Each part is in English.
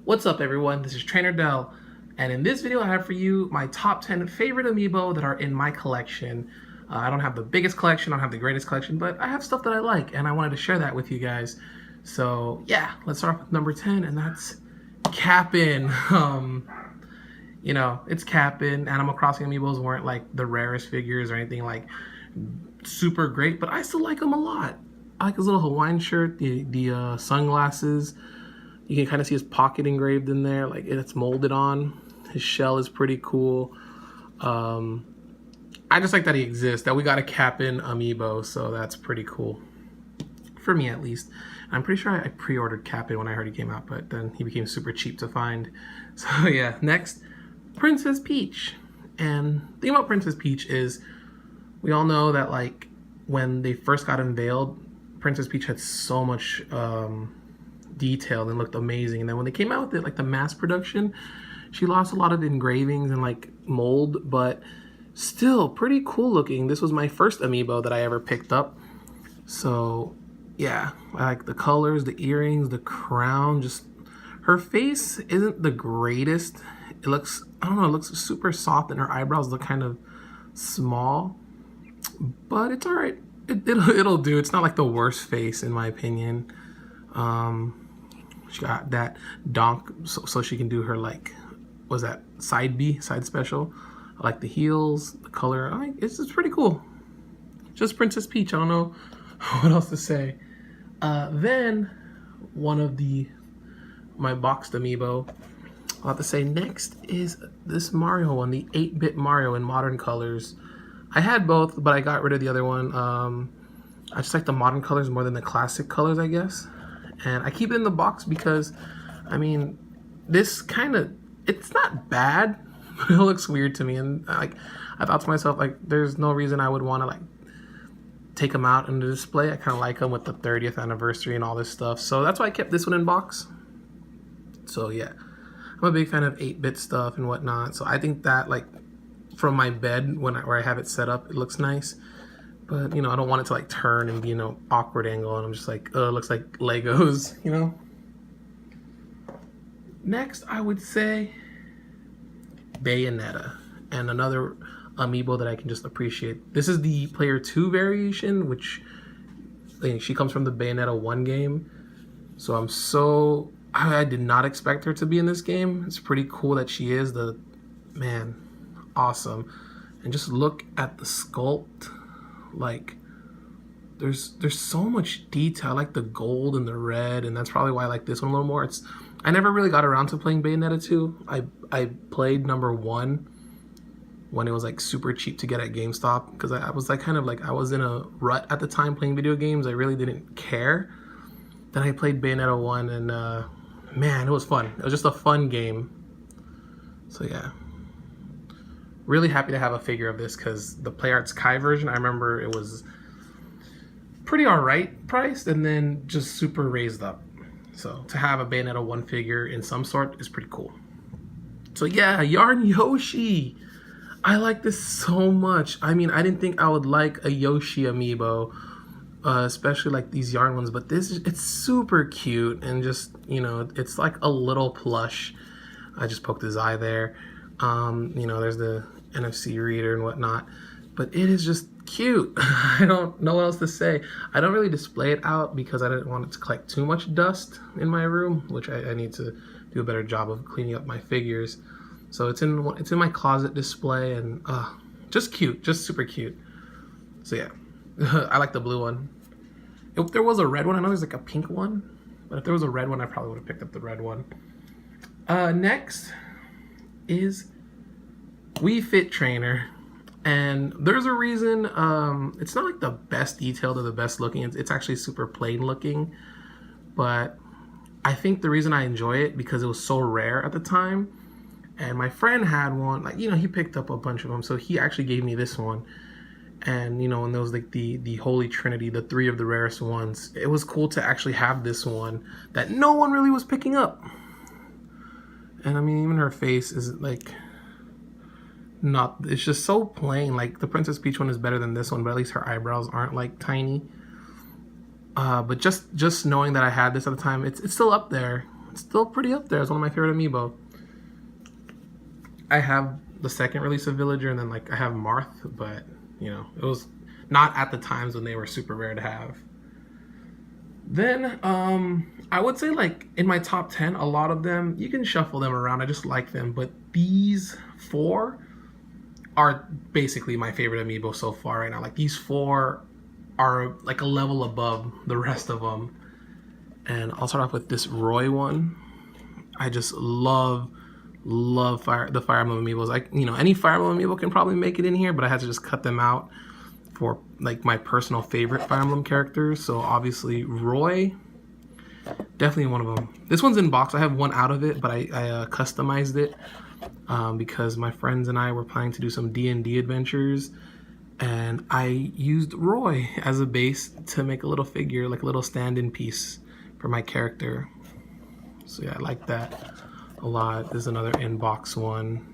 What's up everyone, this is Trainer Dell, and in this video I have for you my top 10 favorite Amiibo that are in my collection. I don't have the biggest collection, I don't have the greatest collection, but I have stuff that I like and I wanted to share that with you guys. So yeah, let's start off with number 10, and that's Cap'n. It's Cap'n. Animal Crossing Amiibos weren't like the rarest figures or anything like super great, but I still like them a lot. I like his little Hawaiian shirt, the sunglasses. You can kind of see his pocket engraved in there, like it's molded on. His shell is pretty cool. I just like that he exists, that we got a Cap'n Amiibo, so that's pretty cool. For me, at least. I'm pretty sure I pre-ordered Cap'n when I heard he came out, but then he became super cheap to find. So yeah, next, Princess Peach. And the thing about Princess Peach is, we all know that like when they first got unveiled, Princess Peach had so much detailed and looked amazing, and then when they came out with it, like the mass production, she lost a lot of engravings and like mold, but still pretty cool looking. This was my first Amiibo that I ever picked up, so yeah, I like the colors, the earrings, the crown. Just her face isn't the greatest. It looks, I don't know, it looks super soft, and her eyebrows look kind of small, but it's all right. It'll do. It's not like the worst face in my opinion. She got that donk so she can do her, like, was that side B, side special. I like the heels, the color. It's pretty cool. Just Princess Peach. I don't know what else to say. Then one of my boxed Amiibo, I'll have to say next is this Mario one, the 8-bit Mario in modern colors. I had both, but I got rid of the other one. I just like the modern colors more than the classic colors, I guess. And I keep it in the box because, I mean, this kind of, it's not bad, but it looks weird to me. And like, I thought to myself, like, there's no reason I would want to like take them out in the display. I kind of like them with the 30th anniversary and all this stuff. So that's why I kept this one in box. So yeah, I'm a big fan of 8-bit stuff and whatnot. So I think that, like, from my bed where I have it set up, it looks nice. But, I don't want it to like turn and be, awkward angle, and I'm just like, it looks like Legos, Next, I would say Bayonetta, and another Amiibo that I can just appreciate. This is the Player 2 variation, which she comes from the Bayonetta 1 game. So I did not expect her to be in this game. It's pretty cool that she is. Awesome. And just look at the sculpt. Like, there's so much detail. I like the gold and the red, and that's probably why I like this one a little more. I never really got around to playing Bayonetta 2. I played number 1 when it was like super cheap to get at GameStop, because I was like kind of like, I was in a rut at the time playing video games. I really didn't care. Then I played Bayonetta 1, and man, it was fun. It was just a fun game. So yeah, really happy to have a figure of this, because the Play Arts Kai version, I remember it was pretty alright priced and then just super raised up. So to have a Bayonetta 1 figure in some sort is pretty cool. So yeah, Yarn Yoshi. I like this so much. I mean, I didn't think I would like a Yoshi Amiibo, especially like these yarn ones, but it's super cute, and just, it's like a little plush. I just poked his eye there. There's the NFC reader and whatnot, but it is just cute. I don't know what else to say. I don't really display it out because I didn't want it to collect too much dust in my room, which I need to do a better job of cleaning up my figures. So it's in my closet display, and just cute, just super cute. So yeah, I like the blue one. If there was a red one, I know there's like a pink one, but if there was a red one, I probably would have picked up the red one. Next is Wii Fit Trainer, and there's a reason. It's not like the best detailed or the best looking. It's actually super plain looking, but I think the reason I enjoy it because it was so rare at the time, and my friend had one. Like, he picked up a bunch of them, so he actually gave me this one. And and there was like the Holy Trinity, the 3 of the rarest ones. It was cool to actually have this one that no one really was picking up. And I mean, even her face is like not, it's just so plain. Like, the Princess Peach one is better than this one, but at least her eyebrows aren't like tiny. But just knowing that I had this at the time, it's still up there. It's still pretty up there. It's one of my favorite Amiibo. I have the second release of Villager, and then like I have Marth, but you know, it was not at the times when they were super rare to have. Then I would say like in my top 10, a lot of them, you can shuffle them around. I just like them, but these 4 are basically my favorite Amiibo so far right now. Like these 4 are like a level above the rest of them. And I'll start off with this Roy one. I just love the Fire Emblem Amiibos. Like, you know, any Fire Emblem Amiibo can probably make it in here, but I had to just cut them out for like my personal favorite Fire Emblem characters. So obviously Roy, definitely one of them. This one's in box. I have one out of it, but I customized it because my friends and I were planning to do some D&D adventures, and I used Roy as a base to make a little figure, like a little stand-in piece for my character. So yeah, I like that a lot. There's another in-box one.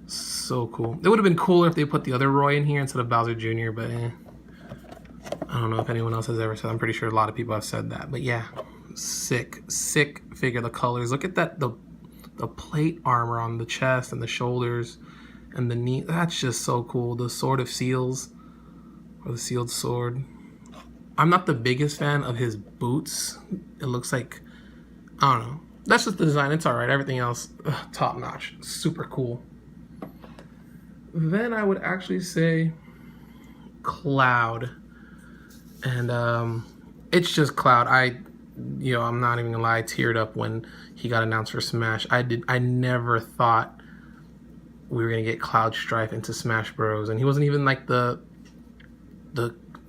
So cool. It would have been cooler if they put the other Roy in here instead of Bowser Jr., but I don't know if anyone else has ever said. I'm pretty sure a lot of people have said that. But yeah, sick figure. The colors. Look at that, the plate armor on the chest and the shoulders and the knee. That's just so cool. The Sword of Seals, or the Sealed Sword. I'm not the biggest fan of his boots. It looks like, I don't know. That's just the design. It's alright. Everything else, top notch. Super cool. Then I would actually say Cloud. And it's just Cloud. I'm not even gonna lie, I teared up when he got announced for Smash. I never thought we were gonna get Cloud Strife into Smash Bros. And he wasn't even like the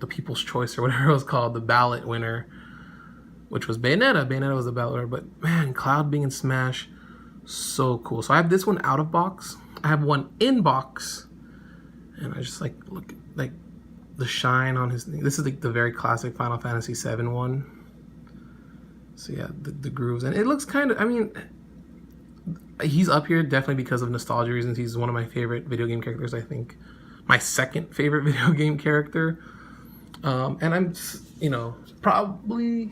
People's Choice or whatever it was called, the ballot winner, which was Bayonetta. Bayonetta was the ballot winner, but man, Cloud being in Smash, so cool. So I have this one out of box. I have one in box, and I just like look at like the shine on his. This is like the very classic Final Fantasy VII one. So yeah, the grooves, and it looks kind of. I mean, he's up here definitely because of nostalgia reasons. He's one of my favorite video game characters. I think my second favorite video game character. And I'm, probably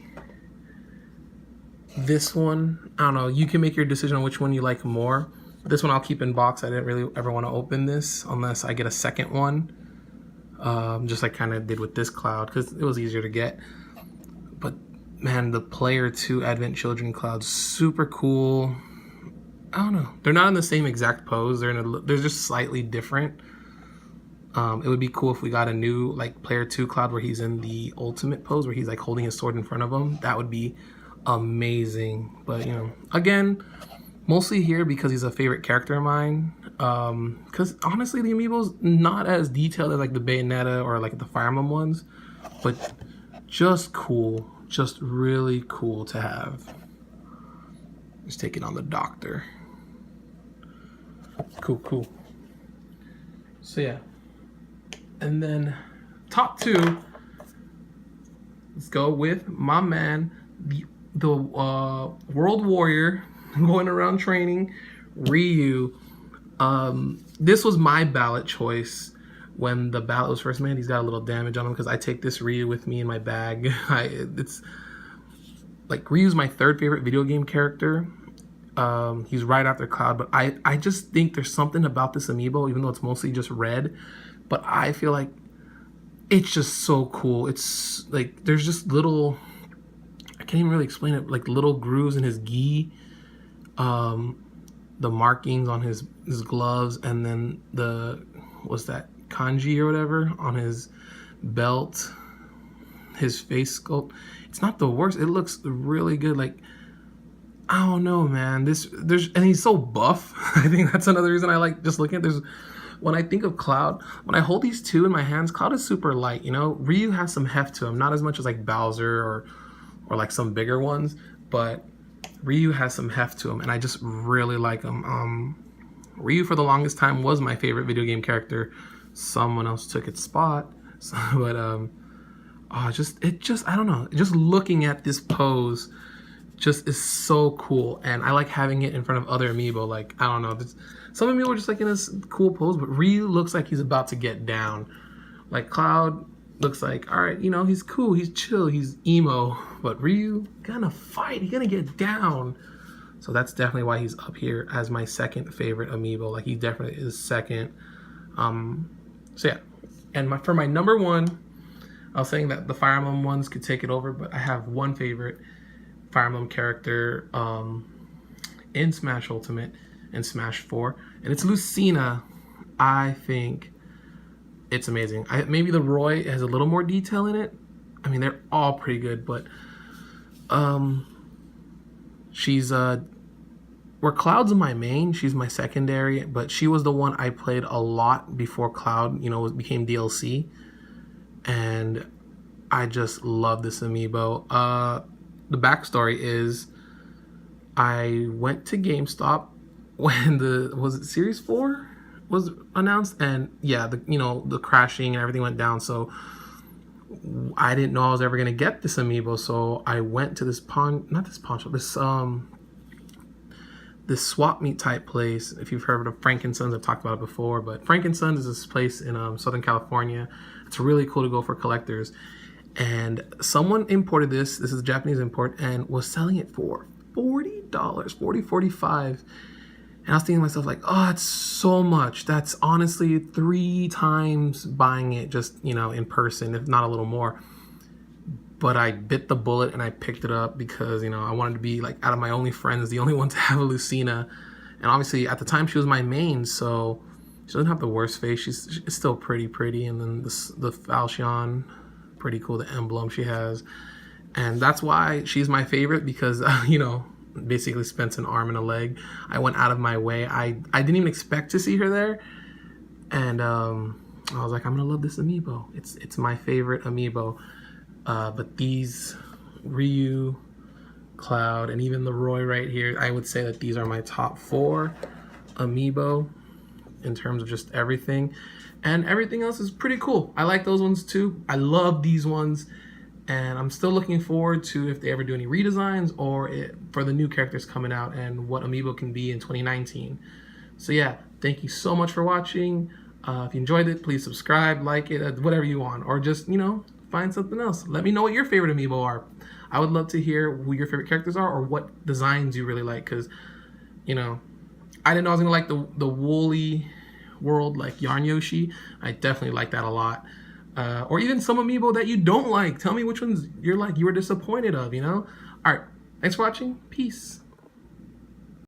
this one. I don't know. You can make your decision on which one you like more. This one I'll keep in box. I didn't really ever want to open this unless I get a second one. Just like kind of did with this Cloud because it was easier to get. But man, the Player 2 Advent Children Cloud's super cool. I don't know. They're not in the same exact pose. They're just slightly different. It would be cool if we got a new like Player 2 Cloud where he's in the ultimate pose where he's like holding his sword in front of him. That would be amazing. But again, mostly here because he's a favorite character of mine. Because honestly, the Amiibo's not as detailed as like the Bayonetta or like the Fire Emblem ones, but just cool, just really cool to have. Just take it on the doctor. Cool. So yeah. And then top 2, let's go with my man, the World Warrior going around training, Ryu. This was my ballot choice when the ballot was first made. He's got a little damage on him because I take this Ryu with me in my bag. It's like Ryu's my third favorite video game character. He's right after Cloud, but I just think there's something about this Amiibo, even though it's mostly just red. But I feel like it's just so cool. It's like there's just little, I can't even really explain it, like little grooves in his gi, the markings on his gloves, and then what's that, kanji or whatever on his belt, his face sculpt. It's not the worst. It looks really good. Like, I don't know, man. And he's so buff. I think that's another reason I like just looking at. When I think of Cloud, when I hold these two in my hands, Cloud is super light, Ryu has some heft to him, not as much as like Bowser or like some bigger ones, but Ryu has some heft to him, and I just really like him. Ryu for the longest time was my favorite video game character. Someone else took its spot, but I don't know. Just looking at this pose just is so cool, and I like having it in front of other Amiibo. Like, I don't know, some Amiibo are just like in this cool pose, but Ryu looks like he's about to get down. Like Cloud, looks like, all right, you know, he's cool, he's chill, he's emo, but Ryu gonna fight, he's gonna get down. So that's definitely why he's up here as my second favorite amiibo. Like, he definitely is second. So yeah, and for my number one, I was saying that the Fire Emblem ones could take it over, but I have one favorite Fire Emblem character in Smash Ultimate and Smash 4, and it's Lucina. I think it's amazing. Maybe the Roy has a little more detail in it. I mean, they're all pretty good, but she's where Cloud's my main, she's my secondary, but she was the one I played a lot before Cloud, you know, became DLC, and I just love this amiibo. The backstory is I went to GameStop when was it Series 4 was announced, and yeah, the crashing and everything went down, so I didn't know I was ever gonna get this amiibo, so I went to this this swap meet type place. If you've heard of Frankensons, I've talked about it before, but Frankensons is this place in Southern California. It's really cool to go for collectors, and someone imported this is a Japanese import, and was selling it for $40, $45. And I was thinking to myself, like, oh, it's so much. That's honestly 3 times buying it just, you know, in person, if not a little more. But I bit the bullet and I picked it up because, you know, I wanted to be, like, out of my only friends, the only one to have a Lucina. And obviously, at the time, she was my main, so she doesn't have the worst face. She's still pretty. And then the Falchion, pretty cool, the emblem she has. And that's why she's my favorite, because, you know, basically spent an arm and a leg. I went out of my way. I didn't even expect to see her there. And I was like, I'm going to love this amiibo. It's my favorite amiibo. But these Ryu, Cloud, and even the Roy right here, I would say that these are my top 4 amiibo in terms of just everything. And everything else is pretty cool. I like those ones too. I love these ones. And I'm still looking forward to if they ever do any redesigns or for the new characters coming out and what amiibo can be in 2019. So yeah, thank you so much for watching. If you enjoyed it, please subscribe, like it, whatever you want, or just, you know, find something else. Let me know what your favorite amiibo are. I would love to hear who your favorite characters are or what designs you really like, because, you know, I didn't know I was gonna like the woolly world, like Yarn Yoshi. I definitely like that a lot. Or even some amiibo that you don't like. Tell me which ones you were disappointed of, you know? All right, thanks for watching. Peace.